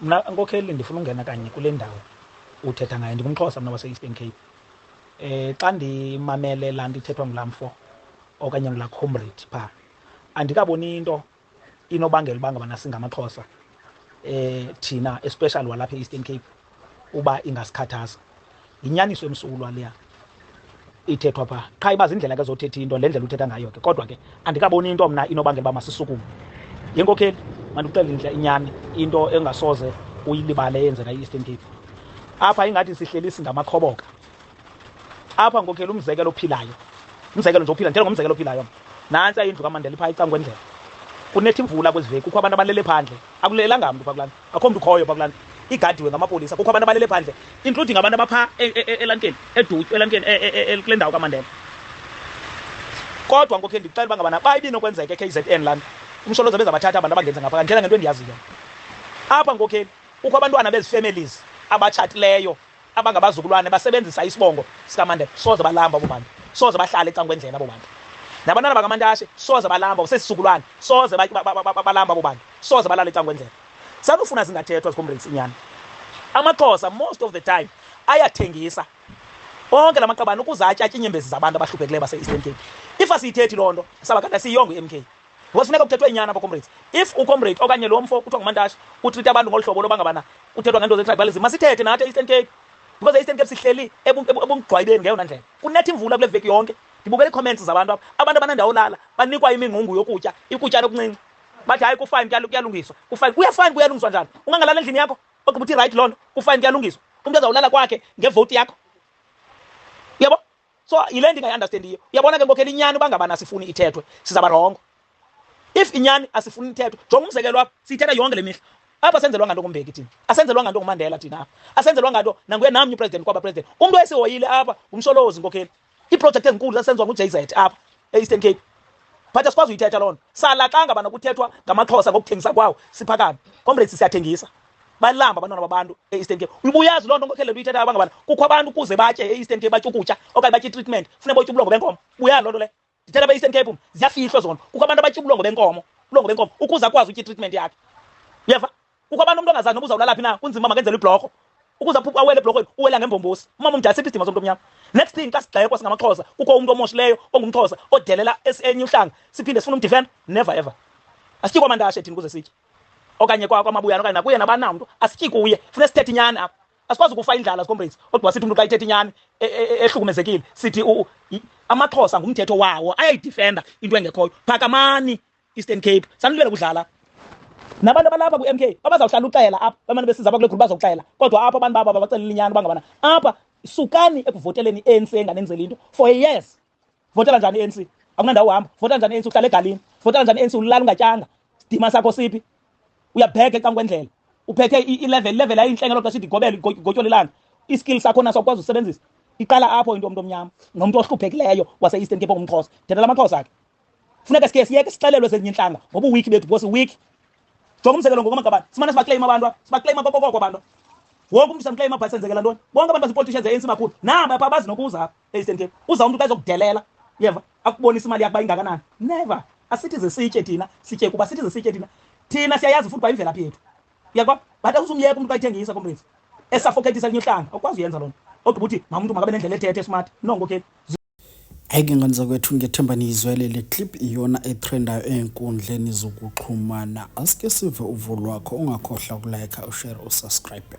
Mna nkokheli ndifuna ungena kanye kule ndawo uthetha ngayo, ndingumXhosa mna wase-Eastern Cape. Xa ndimamele laa nto ithethwa ngulaa mfo okanye ngulaa comrade phaa, andikaboni into inobangela uba ngabana singamaXhosa thina especially walapha e-Eastern Cape uba ingasikhathaza. Yinyaniso emsulwa leya ithethwa phaa, qha iba zindlela ke zothetha into, le ndlela uthetha ngayo ke. Kodwa ke andikaboni into mna inobangela uba masisukume. Yenkokheli, mandikuxelele inyani into engasoze uyilibale eyenzeka e-Eastern Cape. Apha ingathi sihleli singamakhoboka. Apha nkokheli, umzekelo ophilayo, umzekelo nje ophila, ngomzekelo ophilayo, nantsi indlu kaMandela iphaa icangwendlela. Kunetha imvula kwezi veki, kukho abantu abalele phandle, akulelanga mntu phaa kulaa nto, akho mntu ukhoyo phaa kulaa nto, igadiwe ngamapolisa, kukho abantu abalele phandle, including abantu abaphaa elantini, edutyu elantini, kule ndawo kaMandela. Kodwa nkokheli ndikuxela uba ngabana ba ibinokwenzeka e-KZN laa nto, umsholoza bezabathatha abantu abangenza ngapha, ndithetha ngento endiyaziyo. Apha nkokheli kukho abantwana bezi families abatshatileyo abangabazukulwane basebenzisa isibongo sikaMandela, soze balamba abo bantu, soze bahlale ecangwendlela abo bantu. Nabantwana bakaMantashe soze balamba, sesizukulwane soze balamba abo bantu, soze balale ecangwendlela. Sanufuna zingathethwa zicomrades inyani. AmaXhosa most of the time ayathengisa onke la maqabane ukuze atyatye iinyembezi zabantu abahluphekileyo base-Eastern Cape. If asiyithethi loo nto sabakade siyiyongo i-MK, kufuneka kuthethwe inyani apha comrades. If ucomrade okanye lo mfo kuthiwa nguMantashe utrite abantu ngolu hlobo loba ngabana kuthethwa ngento ze-tribalism, masithethe nathi e-Eastern Cape, because e-Eastern Cape sihleli ebungqwaybeni ngeyona ndlela. Kunetha imvula kule veki yonke, ndibukela ii-comments zabantu apha, abantu abanendawo olala banikwa imingqungu yokutya, ikutya okuncinci, bathi hayi kufine kuyalungiswa. Kufine, kuyafine kuyalungiswa njani? Ungangalala endlini yakho ogqiba uthi right loo nto, kufine kuyalungiswa, umntu azawulala kwakhe ngevoti yakho. Uyabo? So yile nto ingayi-understandiyo. Uyabona ke nkokheli, inyani uba ngabana asifuni ithethwe sizaba rongo. If inyani asifuni ithethwe, jonga umzekelo apha, siyithetha yonke le mihla. Apha senzelwanga nto nguMbeki thina, asenzelwanga nto nguMandela thina apha, asenzelwanga nto nanguye namnye upresident kwaba president. Umntu wayesihoyile apha ngumsholozi nkokheli, iiprojekthi ezinkulu zasenziwa ngu-JZ apha e-Eastern Cape, but asikwazi uyithetha loo nto. Salaxa ngabana kuthethwa ngamaXhosa ngokuthengisa kwawo siphakame. Comrades, siyathengisa, balamba abantwana babantu e-Eastern Cape. Ubuyazi loo nto nkokheli uyithetha uba ngabana kukho abantu ukuze batye e-Eastern Cape, batye ukutya okanye batye i-treatment, funeka botye ubulongo benkomo. Buyazi loo nto leyo, ndithetha apha e-Eastern Cape ziyafihlwa zona. Kukho abantu abatya ubulongo benkomo, ukuze akwazi utya i-treatment yakhe. Uyeva? Kukho abantu umntu ongazazi noba uzawulala phi na, kunzima makenzela ibhlorho, ukuze awele ebhlorhweni uwela ngembombosi. Umama umdala siphi isidima somntu omnyama. Next thing xa sigxekwa singamaXhosa, kukho umntu omoshileyo ongumXhosa odelela enye uhlanga, siphinde sifune umdifenda. Never ever. Asityi kwaMantashe thina ukuze sitye, okanye kwamabuyana okanye nakuye nabana mntu, asityi kuye. Funeka sithethe inyani apha. Asikwazi ukufa indlala zicomrades, kodwa sithi umntu xa ithetha inyani ehlukumezekile sithi amaXhosa ngumthetho wawo, ayayidifenda into engekhoyo. Phakamani Eastern Cape, sanilwela kudlala. Nabantu abalapha ku-MK babazawuhlala uxela apha, bamane besiza apha kule gruphu bazawuxela. Kodwa apha abantu babo babaxelela inyani uba ngabana apha sukani ekuvoteleni i-ANC enganenzeli into for a years. Votela njani i-ANC? Akunandawo uhamba. Votela njani i-ANC uhlala egalini? Votela njani i-ANC ulala ungatyanga? Sidima sakho siphi? Uyabheka ecangwendlela, uphethe i-level ayintle ngelo xesha idigobele igotyolelana. I-skill sakho naso akwazi usebenzisa. Iqala apho into omntu omnyama nomuntu ohluphekileyo wase-Eastern Cape ongumXhosa. Thethela amaXhosa ke. Funeka siyeke sixelelwe zezinye intlanga ngobuwiki bethu, because weak. Jonga umzekelo ngokwamaqabane, simane sibakleyima abantu, sibakleyima kokoko abantu. Wonke umntu samkleyima phaa senzekela ntoni? Bonke abantu bazipoliticians ze-ANC makhulu naba phaa bazi nokuza apha e-Eastern Cape. Uza umntu xa ezokudelela, uyeva, akubonisa imali yakho uba ingakanani. Never. Asithi ze sitye thina, sitye kuba sithi ze sitye thina. Thina siyayazi futhi uba imvelaphi yethu. Uyakwa? But usumyeka umntu xa ethengisa comrades, esafokethisa elinye uhlanga, awukwazi uyenza loo nto. Ogqiba uthi umuntu makabe nendlela ethethe smart. No nkokheli. Ayike ngenza kwethu ngethemba niyizwele le clip iyona etrendayo ey'nkundleni zokuxhumana. Asike sive uvo lwakho, ungakhohlwa ukulike, ushare, usubscribe.